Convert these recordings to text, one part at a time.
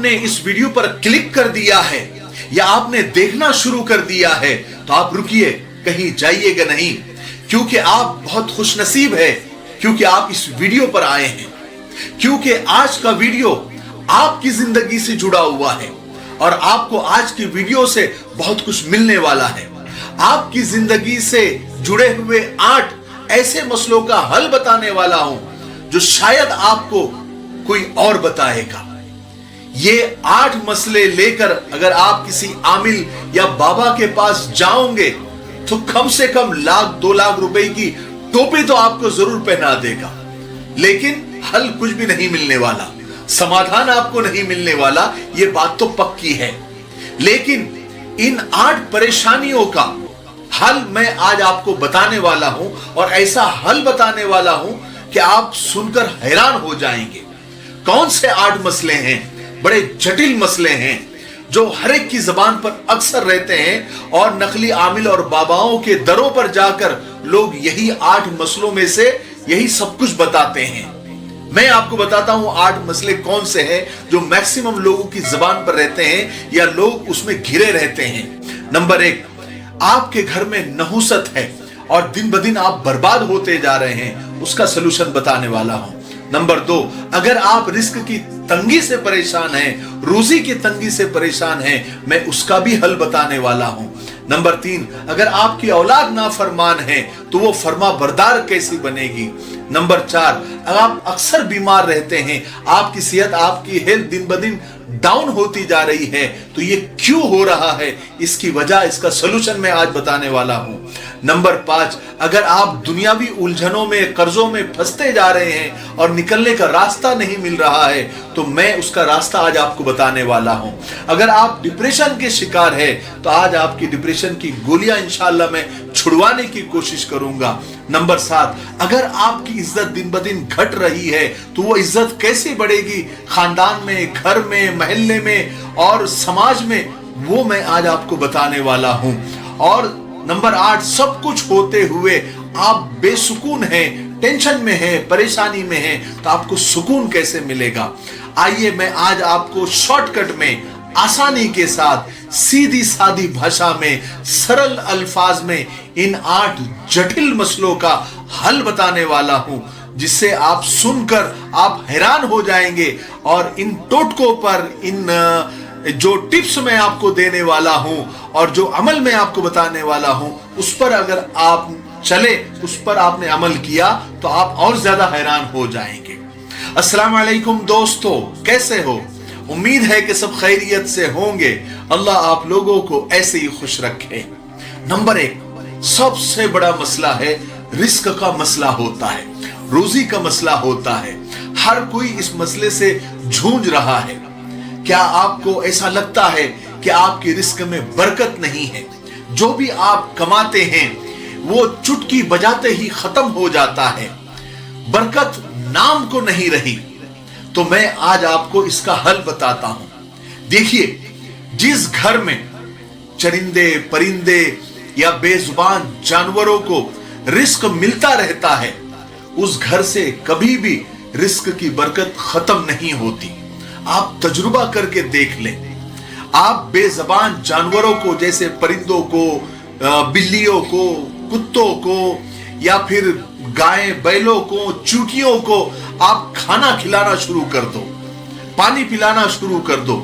आपने इस वीडियो पर क्लिक कर दिया है या आपने देखना शुरू कर दिया है तो आप रुकिए, कहीं जाइएगा नहीं, क्योंकि आप बहुत खुशनसीब है क्योंकि आप इस वीडियो पर आए हैं। क्योंकि आज का वीडियो आपकी जिंदगी से जुड़ा हुआ है और आपको आज की वीडियो से बहुत कुछ मिलने वाला है। आपकी जिंदगी से जुड़े हुए 8 ऐसे मसलों का हल बताने वाला हूं जो शायद आपको कोई और बताएगा। ये 8 मसले लेकर अगर आप किसी आमिल या बाबा के पास जाओगे तो कम से कम 1-2 लाख रुपए की टोपी तो आपको जरूर पहना देगा, लेकिन हल कुछ भी नहीं मिलने वाला, समाधान आपको नहीं मिलने वाला, ये बात तो पक्की है। लेकिन इन 8 परेशानियों का हल मैं आज आपको बताने वाला हूं और ऐसा हल बताने वाला हूं कि आप सुनकर हैरान हो जाएंगे। कौन से 8 मसले हैं? बड़े जटिल मसले हैं जो हर एक की जबान पर अक्सर रहते हैं और नकली आमिल और बाबाओं के दरों पर जाकर लोग यही 8 मसलों में से यही सब कुछ बताते हैं। मैं आपको बताता हूं 8 मसले कौन से हैं जो मैक्सिमम लोगों की जबान पर रहते हैं या लोग उसमें घिरे रहते हैं। नंबर 1, आपके घर में नहुसत है और दिन ब दिन आप बर्बाद होते जा रहे हैं, उसका सलूशन बताने वाला हूं। नंबर 2, अगर आप रिस्क की तंगी से परेशान हैं, रोजी की तंगी से परेशान हैं, मैं उसका भी हल बताने वाला हूं। नंबर 3, अगर आपकी औलाद नाफरमान है तो वो फर्मा बरदार कैसी बनेगी। नंबर 4, अगर आप अक्सर बीमार रहते हैं, आपकी सेहत, आपकी हेल्थ दिन ब दिन डाउन होती जा रही है, तो ये क्यों हो रहा है, इसकी वजह, इसका सलूशन मैं आज बताने वाला हूं। नंबर 5, अगर आप दुनियावी उलझनों में, कर्जों में फंसते जा रहे हैं और निकलने का रास्ता नहीं मिल रहा है, तो मैं उसका रास्ता आज आपको बताने वाला हूं। अगर आप डिप्रेशन के शिकार है तो आज आपकी डिप्रेशन की गोलियां इंशाअल्लाह मैं छुड़वाने की कोशिश करूंगा। नंबर 7, अगर आपकी इज्जत दिन ब दिन घट रही है तो वो इज्जत कैसे बढ़ेगी खानदान में, घर में, महल्ले में और समाज में, वो मैं आज आपको बताने वाला हूं। और नंबर 8, सब कुछ होते हुए आप बेसुकून हैं, टेंशन में हैं, परेशानी में हैं, तो आपको सुकून कैसे मिलेगा। आइए मैं आज आपको शॉर्टकट में, आसानी के साथ, सीधी सादी भाषा में, सरल अल्फाज में इन 8 जटिल मसलों का हल बताने वाला हूं, जिससे आप सुनकर आप हैरान हो जाएंगे और इन टोटकों पर, इन जो टिप्स मैं आपको देने वाला हूं और जो अमल मैं आपको बताने वाला हूं, उस पर अगर आप चले, उस पर आपने अमल किया तो आप और ज्यादा हैरान हो जाएंगे। अस्सलाम वालेकुम दोस्तों, कैसे हो? उम्मीद है कि सब खैरियत से होंगे। अल्लाह आप लोगों को ऐसे ही खुश रखे। नंबर 1, सबसे बड़ा मसला है, रिस्क का मसला होता है, रोजी का मसला होता है। हर कोई इस मसले से जूझ रहा है। क्या आपको ऐसा लगता है कि आपके रिस्क में बरकत नहीं है? जो भी आप कमाते हैं वो चुटकी बजाते ही खत्म हो जाता है, बरकत नाम को नहीं रही। तो मैं आज आपको इसका हल बताता हूं। देखिए, जिस घर में चरिंदे, परिंदे या बेजुबान जानवरों को रिस्क मिलता रहता है, उस घर से कभी भी रिस्क की बरकत खत्म नहीं होती। आप तजुर्बा करके देख लें। आप बेजुबान जानवरों को, जैसे परिंदों को, बिल्लियों को, कुत्तों को या फिर गाय, बैलों को, चूटियों को आप खाना खिलाना शुरू कर दो, पानी पिलाना शुरू कर दो।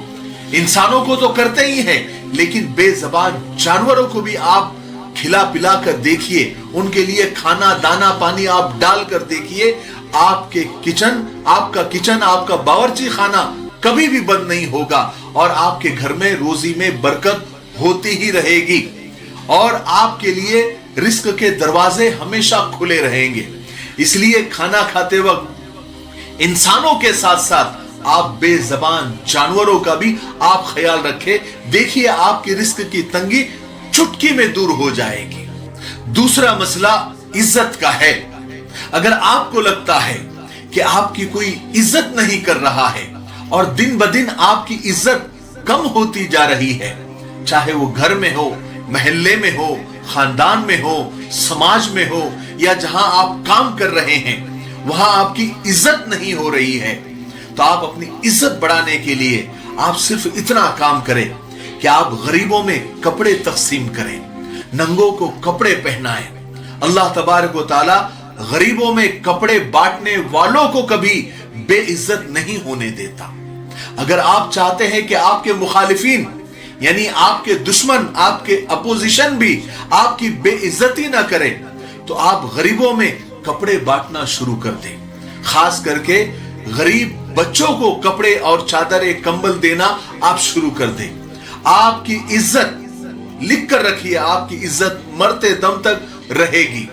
इंसानों को तो करते ही हैं, लेकिन बेजुबान जानवरों को भी आप खिला पिला कर देखिए, उनके लिए खाना, दाना, पानी आप डाल कर देखिए। आपके किचन, आपका बावर्ची खाना कभी भी बंद नहीं होगा और आपके घर में रोजी में बरकत होती ही रहेगी और आपके लिए रिस्क के दरवाजे हमेशा खुले रहेंगे। इसलिए खाना खाते वक्त इंसानों के साथ साथ आप बेजुबान जानवरों का भी आप ख्याल रखें। देखिए, आपकी रिस्क की तंगी चुटकी में दूर हो जाएगी। दूसरा मसला इज्जत का है। अगर आपको लगता है कि आपकी कोई इज्जत नहीं कर रहा है और दिन ब दिन आपकी इज्जत कम होती जा रही है, चाहे वो घर में हो, महल्ले में हो, खानदान में हो, समाज में हो या जहां आप काम कर रहे हैं, वहां आपकी इज्जत नहीं हो रही है, तो आप अपनी इज्जत बढ़ाने के लिए आप सिर्फ इतना काम करें कि आप गरीबों में कपड़े तकसीम करें, नंगों को कपड़े पहनाएं। अल्लाह तबारक व तआला गरीबों में कपड़े बांटने वालों को कभी बेइज्जत नहीं होने देता। अगर आप चाहते हैं कि आपके मुखालिफिन यानी आपके दुश्मन, आपके अपोजिशन भी आपकी बेइज्जती ना करें, तो आप गरीबों में कपड़े बांटना शुरू कर दें। खास करके गरीब बच्चों को कपड़े और चादर कंबल देना आप शुरू कर दें। आपकी इज्जत लिख कर रखिए, आपकी इज्जत मरते दम तक रहेगी।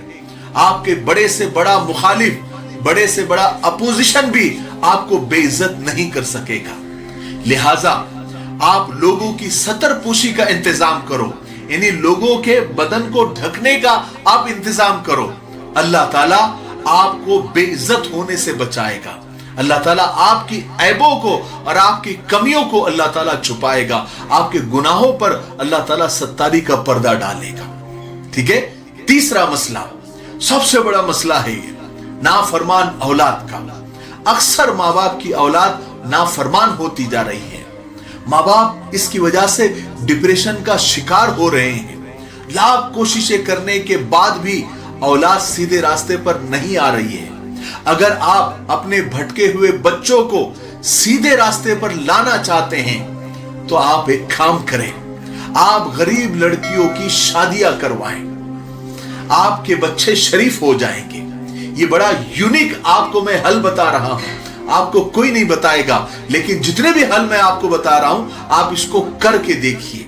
आपके बड़े से बड़ा मुखालिफ, बड़े से बड़ा अपोजिशन भी आपको बेइज्जत नहीं कर सकेगा। लिहाजा आप लोगों की सतरपोशी का इंतजाम करो, यानी लोगों के बदन को ढकने का आप इंतजाम करो। अल्लाह ताला आपको बेइज्जत होने से बचाएगा। अल्लाह ताला आपकी ऐबों को और आपकी कमियों को अल्लाह ताला छुपाएगा। आपके गुनाहों पर अल्लाह ताला सत्तारी का पर्दा डालेगा। ठीक है। तीसरा मसला, सबसे बड़ा मसला है ये नाफरमान औलाद का। अक्सर माँ बाप की औलाद नाफरमान होती जा रही है। माँ बाप इसकी वजह से डिप्रेशन का शिकार हो रहे हैं। लाख कोशिशें करने के बाद भी औलाद सीधे रास्ते पर नहीं आ रही है। अगर आप अपने भटके हुए बच्चों को सीधे रास्ते पर लाना चाहते हैं तो आप एक काम करें, आप गरीब लड़कियों की शादियां करवाएं। आपके बच्चे शरीफ हो जाएंगे। ये बड़ा यूनिक आपको मैं हल बता रहा हूं, आपको कोई नहीं बताएगा, लेकिन जितने भी हल मैं आपको बता रहा हूं आप इसको करके देखिए।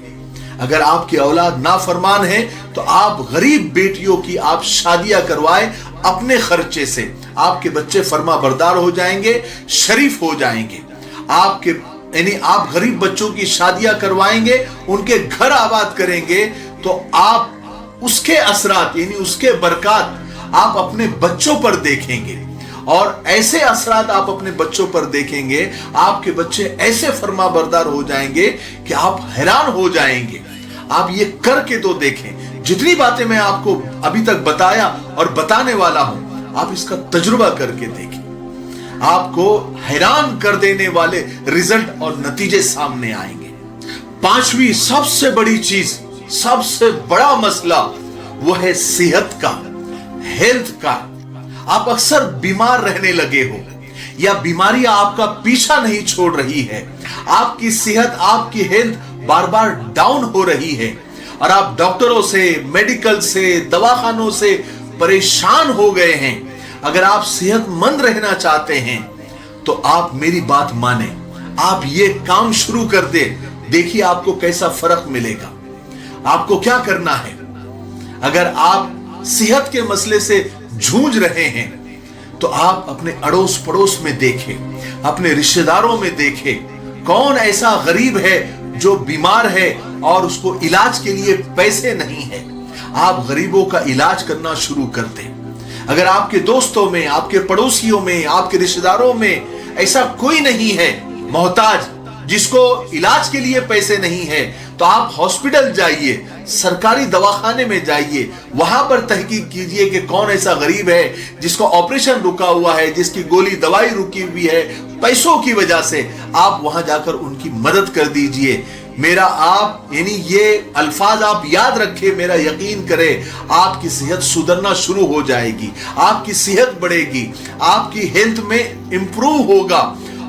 अगर आपकी औलाद नाफरमान है तो आप गरीब बेटियों की आप शादियां करवाएं अपने खर्चे से। आपके बच्चे फर्मा बरदार हो जाएंगे, शरीफ हो जाएंगे। आपके यानी आप गरीब बच्चों की शादियां करवाएंगे, उनके घर आबाद करेंगे, तो आप उसके असरात यानी उसके बरकत आप अपने बच्चों पर देखेंगे। और ऐसे असरात आप अपने बच्चों पर देखेंगे, आपके बच्चे ऐसे फर्मा बरदार हो जाएंगे कि आप हैरान हो जाएंगे। आप ये करके तो देखें। जितनी बातें मैं आपको अभी तक बताया और बताने वाला हूं, आप इसका तजुर्बा करके देखें। आपको हैरान कर देने वाले रिजल्ट और नतीजे सामने आएंगे। पांचवी सबसे बड़ी चीज, सबसे बड़ा मसला वो है सेहत का, हेल्थ का। आप अक्सर बीमार रहने लगे हो या बीमारियां आपका पीछा नहीं छोड़ रही है। आपकी सेहत, आपकी हेल्थ बार बार डाउन हो रही है और आप डॉक्टरों से, मेडिकल से, दवाखानों से परेशान हो गए हैं। अगर आप सेहतमंद रहना चाहते हैं तो आप मेरी बात माने, आप ये काम शुरू कर दे। देखिए आपको कैसा फर्क मिलेगा। आपको क्या करना है, अगर आप सेहत के मसले से जूझ रहे हैं तो आप अपने अड़ोस पड़ोस में देखें, अपने रिश्तेदारों में देखें, कौन ऐसा गरीब है जो बीमार है और उसको इलाज के लिए पैसे नहीं है। आप गरीबों का इलाज करना शुरू कर दें। अगर आपके दोस्तों में, आपके पड़ोसियों में, आपके रिश्तेदारों में ऐसा कोई नहीं है मोहताज जिसको इलाज के लिए पैसे नहीं है, तो आप हॉस्पिटल जाइए, सरकारी दवाखाने में जाइए, वहां पर तहकीक कीजिए कि कौन ऐसा गरीब है जिसको ऑपरेशन रुका हुआ है, जिसकी गोली दवाई रुकी हुई है पैसों की वजह से। आप वहां जाकर उनकी मदद कर दीजिए। मेरा आप यानी ये अल्फाज आप याद रखें, मेरा यकीन करें, आपकी सेहत सुधरना शुरू हो जाएगी, आपकी सेहत बढ़ेगी, आपकी हेल्थ में इंप्रूव होगा।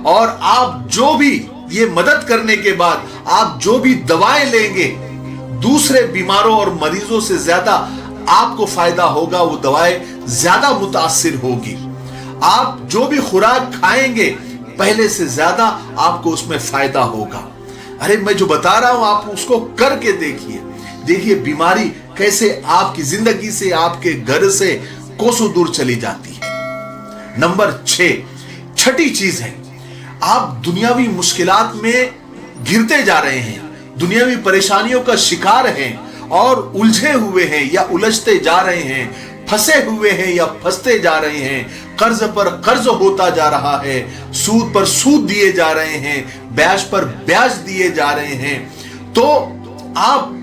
और आप जो भी ये मदद करने के बाद आप जो भी दवाएं लेंगे, दूसरे बीमारों और मरीजों से ज्यादा आपको फायदा होगा, वो दवाएं ज्यादा मुतासिर होगी। आप जो भी खुराक खाएंगे पहले से ज्यादा आपको उसमें फायदा होगा। अरे मैं जो बता रहा हूं आप उसको करके देखिए। देखिए बीमारी कैसे आपकी जिंदगी से, आपके घर से कोसों दूर चली जाती है। नंबर 6, छठी चीज है, आप दुनियावी मुश्किलात में घिरते जा रहे हैं, दुनियावी परेशानियों का शिकार हैं और उलझे हुए हैं या उलझते जा रहे हैं, फंसे हुए हैं या फंसते जा रहे हैं, कर्ज पर कर्ज होता जा रहा है, सूद पर सूद दिए जा रहे हैं, ब्याज पर ब्याज दिए जा रहे हैं। तो आप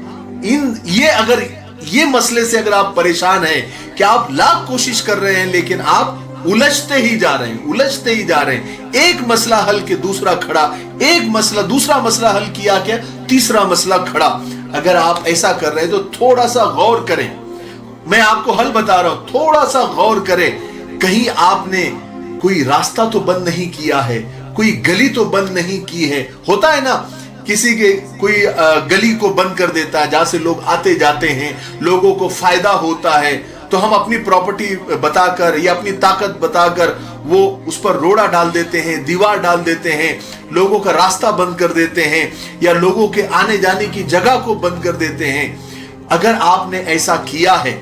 अगर ये मसले से अगर आप परेशान हैं कि आप लाख कोशिश कर रहे हैं लेकिन आप उलझते ही जा रहे हैं, उलझते ही जा रहे हैं। एक मसला हल के दूसरा खड़ा, एक मसला दूसरा मसला हल किया क्या तीसरा मसला खड़ा। अगर आप ऐसा कर रहे हैं तो थोड़ा सा गौर करें, मैं आपको हल बता रहा हूं, थोड़ा सा गौर करें। कहीं आपने कोई रास्ता तो बंद नहीं किया है, कोई गली तो बंद नहीं की है। होता है ना, किसी के कोई गली को बंद कर देता है जहां से लोग आते जाते हैं, लोगों को फायदा होता है, तो हम अपनी प्रॉपर्टी बताकर या अपनी ताकत बताकर वो उस पर रोड़ा डाल देते हैं, दीवार डाल देते हैं, लोगों का रास्ता बंद कर देते हैं या लोगों के आने जाने की जगह को बंद कर देते हैं। अगर आपने ऐसा किया है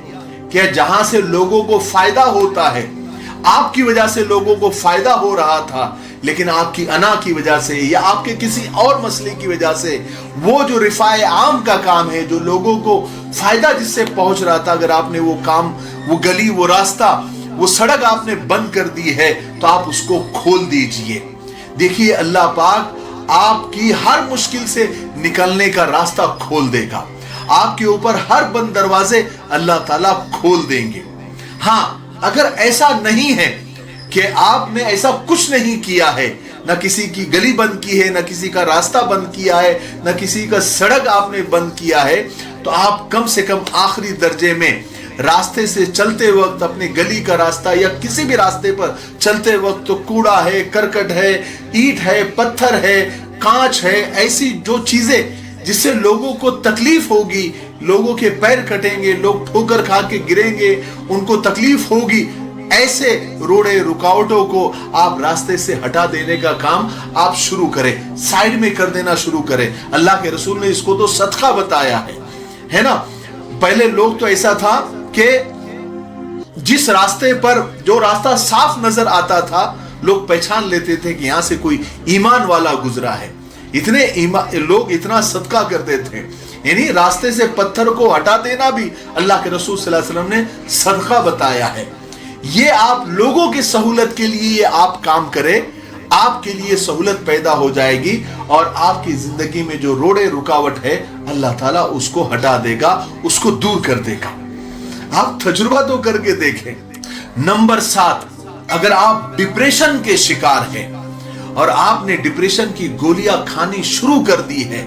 कि जहां से लोगों को फायदा होता है, आपकी वजह से लोगों को फायदा हो रहा था, लेकिन आपकी अना की वजह से या आपके किसी और मसले की वजह से वो जो रिफाए आम का काम है, जो लोगों को फायदा जिससे पहुंच रहा था, अगर आपने वो काम, वो गली, वो रास्ता, वो सड़क आपने बंद कर दी है, तो आप उसको खोल दीजिए। देखिए अल्लाह पाक आपकी हर मुश्किल से निकलने का रास्ता खोल देगा, आपके ऊपर हर बंद दरवाजे अल्लाह ताला खोल देंगे। हाँ, अगर ऐसा नहीं है कि आपने ऐसा कुछ नहीं किया है, ना किसी की गली बंद की है, ना किसी का रास्ता बंद किया है, ना किसी का सड़क आपने बंद किया है, तो आप कम से कम आखिरी दर्जे में रास्ते से चलते वक्त, अपने गली का रास्ता या किसी भी रास्ते पर चलते वक्त, तो कूड़ा है, करकट है, ईंट है, पत्थर है, कांच है, ऐसी जो चीजें जिससे लोगों को तकलीफ होगी, लोगों के पैर कटेंगे, लोग ठोकर खा के गिरेंगे, उनको तकलीफ होगी, ऐसे रोड़े रुकावटों को आप रास्ते से हटा देने का काम आप शुरू करें, साइड में कर देना शुरू करें। अल्लाह के रसूल ने इसको तो सदका बताया है ना। पहले लोग तो ऐसा था कि जिस रास्ते पर, जो रास्ता साफ नजर आता था, लोग पहचान लेते थे कि यहां से कोई ईमान वाला गुजरा है। इतने लोग इतना सदका करते थे, यानी रास्ते से पत्थर को हटा देना भी अल्लाह के रसूल सल्लल्लाहु अलैहि वसल्लम ने सदका बताया है। ये आप लोगों की सहूलत के लिए आप काम करें, आपके लिए सहूलत पैदा हो जाएगी और आपकी जिंदगी में जो रोड़े रुकावट है अल्लाह ताला उसको हटा देगा, उसको दूर कर देगा। आप तजुर्बा तो करके देखें। नंबर 7, अगर आप डिप्रेशन के शिकार हैं और आपने डिप्रेशन की गोलियां खानी शुरू कर दी है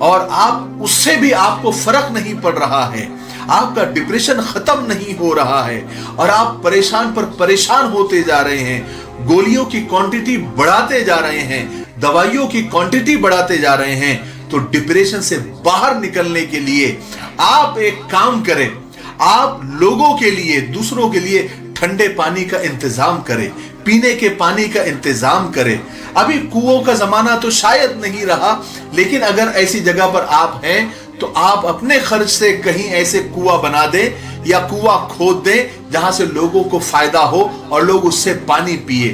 और आप उससे भी आपको फर्क नहीं पड़ रहा है, आपका डिप्रेशन खत्म नहीं हो रहा है और आप परेशान पर परेशान होते जा रहे हैं, गोलियों की क्वांटिटी बढ़ाते जा रहे हैं, दवाइयों की क्वांटिटी बढ़ाते जा रहे हैं, तो डिप्रेशन से बाहर निकलने के लिए आप एक काम करें। आप लोगों के लिए, दूसरों के लिए ठंडे पानी का इंतजाम करें, पीने के पानी का इंतजाम करें। अभी कुओं का जमाना तो शायद नहीं रहा, लेकिन अगर ऐसी जगह पर आप हैं तो आप अपने खर्च से कहीं ऐसे कुआं बना दें या कुआं खोद दें जहां से लोगों को फायदा हो और लोग उससे पानी पिए।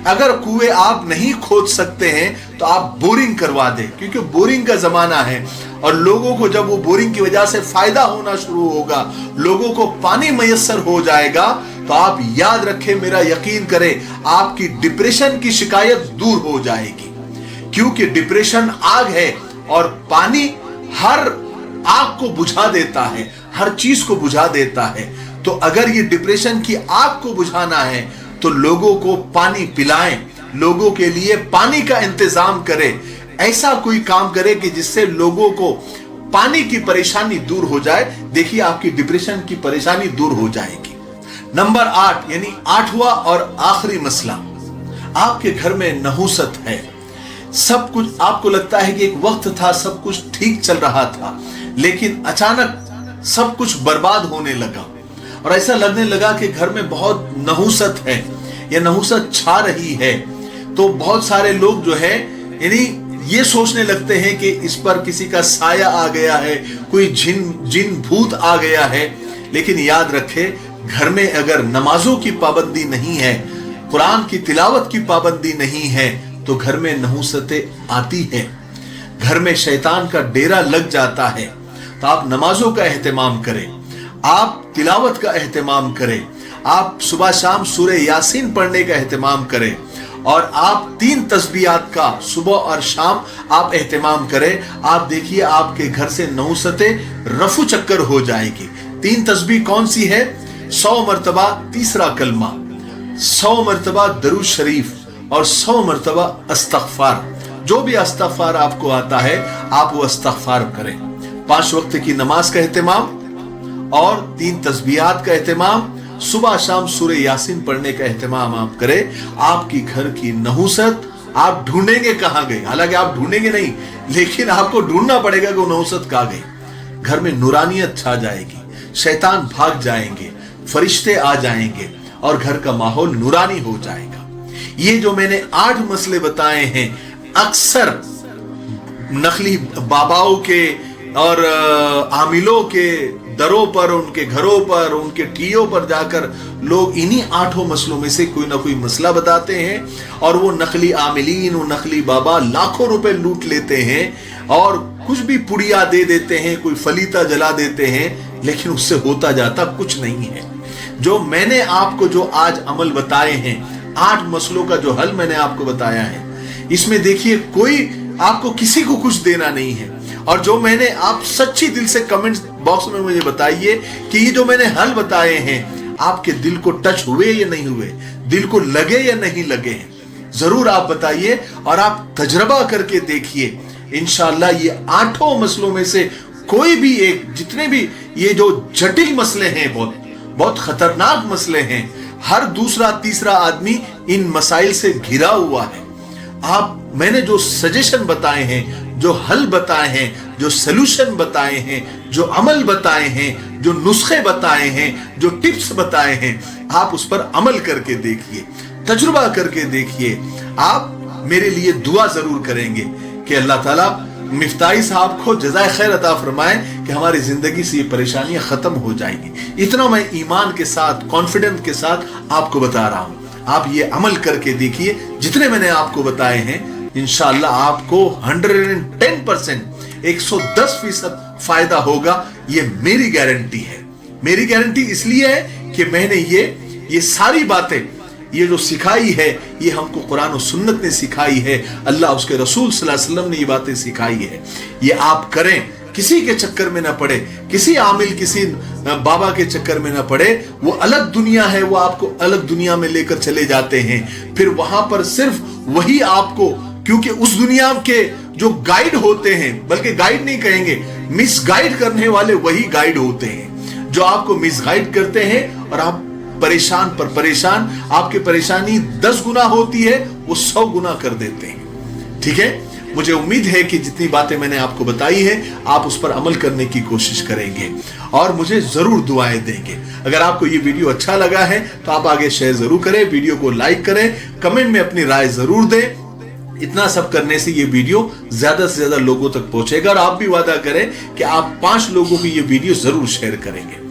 अगर कुएं आप नहीं खोद सकते हैं तो आप बोरिंग करवा दें, क्योंकि बोरिंग का जमाना है और लोगों को जब वो बोरिंग की वजह से फायदा होना शुरू होगा, लोगों को पानी मयस्सर हो जाएगा, तो आप याद रखें, मेरा यकीन करें, आपकी डिप्रेशन की शिकायत दूर हो जाएगी। क्योंकि डिप्रेशन आग है और पानी हर आग को बुझा देता है, हर चीज को बुझा देता है। तो अगर ये डिप्रेशन की आग को बुझाना है तो लोगों को पानी पिलाएं, लोगों के लिए पानी का इंतजाम करें, ऐसा कोई काम करें कि जिससे लोगों को पानी की परेशानी दूर हो जाए। देखिए आपकी डिप्रेशन की परेशानी दूर हो जाएगी। नंबर 8 यानी 8वां और आखिरी मसला, आपके घर में नहुसत है। सब कुछ आपको लगता है कि एक वक्त था सब कुछ ठीक चल रहा था, लेकिन अचानक सब कुछ बर्बाद होने लगा और ऐसा लगने लगा कि घर में बहुत नहुसत है या नहुसत छा रही है। तो बहुत सारे लोग जो है यानी ये सोचने लगते हैं कि इस पर किसी का साया आ गया है, कोई जिन भूत आ गया है। लेकिन याद रखें, घर में अगर नमाजों की पाबंदी नहीं है, कुरान की तिलावत की पाबंदी नहीं है, तो घर में नहुसतें आती है, घर में शैतान का डेरा लग जाता है। तो आप नमाजों का एहतमाम करें, आप तिलावत का एहतमाम करें, आप सुबह शाम सूरह यासीन पढ़ने का एहतमाम करें और आप 3 तस्बीहात का सुबह और शाम आप एहतमाम करें। आप देखिए आपके घर से नहुसतें रफू चक्कर हो जाएगी। 3 तस्बीह कौन सी है? 100 मरतबा तीसरा कलमा, 100 मरतबा दरूद शरीफ और 100 मरतबा इस्तग़फ़ार, जो भी इस्तग़फ़ार आपको आता है आप वो इस्तग़फ़ार करें। 5 वक्त की नमाज का एहतमाम और 3 तस्बीहात का एहतमाम, सुबह शाम सूरह यासीन पढ़ने का एहतमाम आप करें। आपकी घर की नहुसत आप ढूंढेंगे कहां गई, हालांकि आप ढूंढेंगे नहीं, लेकिन आपको ढूंढना पड़ेगा कि वो नहुसत कहां गई। घर में नूरानियत छा जाएगी, शैतान भाग जाएंगे, फरिश्ते आ जाएंगे और घर का माहौल नूरानी हो जाएगा। ये जो मैंने 8 मसले बताए हैं, अक्सर नकली बाबाओं के और आमिलों के दरों पर, उनके घरों पर, उनके टीओ पर जाकर लोग इन्हीं 8 मसलों में से कोई ना कोई मसला बताते हैं और वो नकली आमिलीन, वो नकली बाबा लाखों रुपए लूट लेते हैं और कुछ भी पुड़िया दे देते हैं, कोई फलीता जला देते हैं, लेकिन उससे होता जाता कुछ नहीं है। जो मैंने आपको जो आज अमल बताए हैं, 8 मसलों का जो हल मैंने आपको बताया है, इसमें देखिए कोई आपको किसी को कुछ देना नहीं है। और जो मैंने आप सच्ची दिल से कमेंट बॉक्स में मुझे बताइए कि ये जो मैंने हल बताए हैं आपके दिल को टच हुए या नहीं हुए, दिल को लगे या नहीं लगे हैं, जरूर आप बताइए और आप तजर्बा करके देखिए। इंशाअल्लाह ये 8 मसलों में से कोई भी एक, जितने भी ये जो जटिल मसले हैं, बहुत खतरनाक मसले हैं, हर दूसरा तीसरा आदमी इन मसाइल से घिरा हुआ है। मैंने जो सजेशन बताए हैं, जो हल बताए हैं, जो सलूशन बताए हैं, जो अमल बताए हैं, जो नुस्खे बताए हैं, जो टिप्स बताए हैं, आप उस पर अमल करके देखिए, तजुर्बा करके देखिए। आप मेरे लिए दुआ जरूर करेंगे कि अल्लाह ताला मिफ्ताही साहब को जज़ाए खैर अता फरमाए कि हमारी जिंदगी से ये परेशानियां खत्म हो जाएंगी। इतना मैं ईमान के साथ, कॉन्फिडेंस के साथ आपको बता रहा हूं। आप ये अमल करके देखिए, जितने मैंने आपको बताए हैं, इंशाअल्लाह आपको 110%, 110% फायदा होगा। ये मेरी गारंटी है। मेरी गारंटी इसलिए है कि मैंने ये सारी बातें, ये जो सिखाई है, ये हमको कुरान और सुन्नत ने सिखाई है, अल्लाह उसके रसूल सल्लल्लाहु अलैहि वसल्लम ने ये बातें सिखाई है। ये आप करें, किसी के चक्कर में ना पड़े, किसी आमिल, किसी बाबा के चक्कर में ना पड़े। वो अलग दुनिया है, वो आपको अलग दुनिया में लेकर चले जाते हैं। फिर वहां पर सिर्फ वही आपको, क्योंकि उस दुनिया के जो गाइड होते हैं, बल्कि गाइड नहीं कहेंगे, मिस गाइड करने वाले वही गाइड होते हैं, जो आपको मिस गाइड करते हैं और आप परेशान पर परेशान, आपकी परेशानी 10 गुना होती है, वो 100 गुना कर देते हैं। ठीक है, मुझे उम्मीद है कि जितनी बातें मैंने आपको बताई है, आप उस पर अमल करने की कोशिश करेंगे और मुझे जरूर दुआएं देंगे। अगर आपको ये वीडियो अच्छा लगा है तो आप आगे शेयर जरूर करें, वीडियो को लाइक करें, कमेंट में अपनी राय जरूर दें। इतना सब करने से ये वीडियो ज्यादा से ज्यादा लोगों तक पहुंचेगा और आप भी वादा करें कि आप 5 लोगों को ये वीडियो जरूर शेयर करेंगे।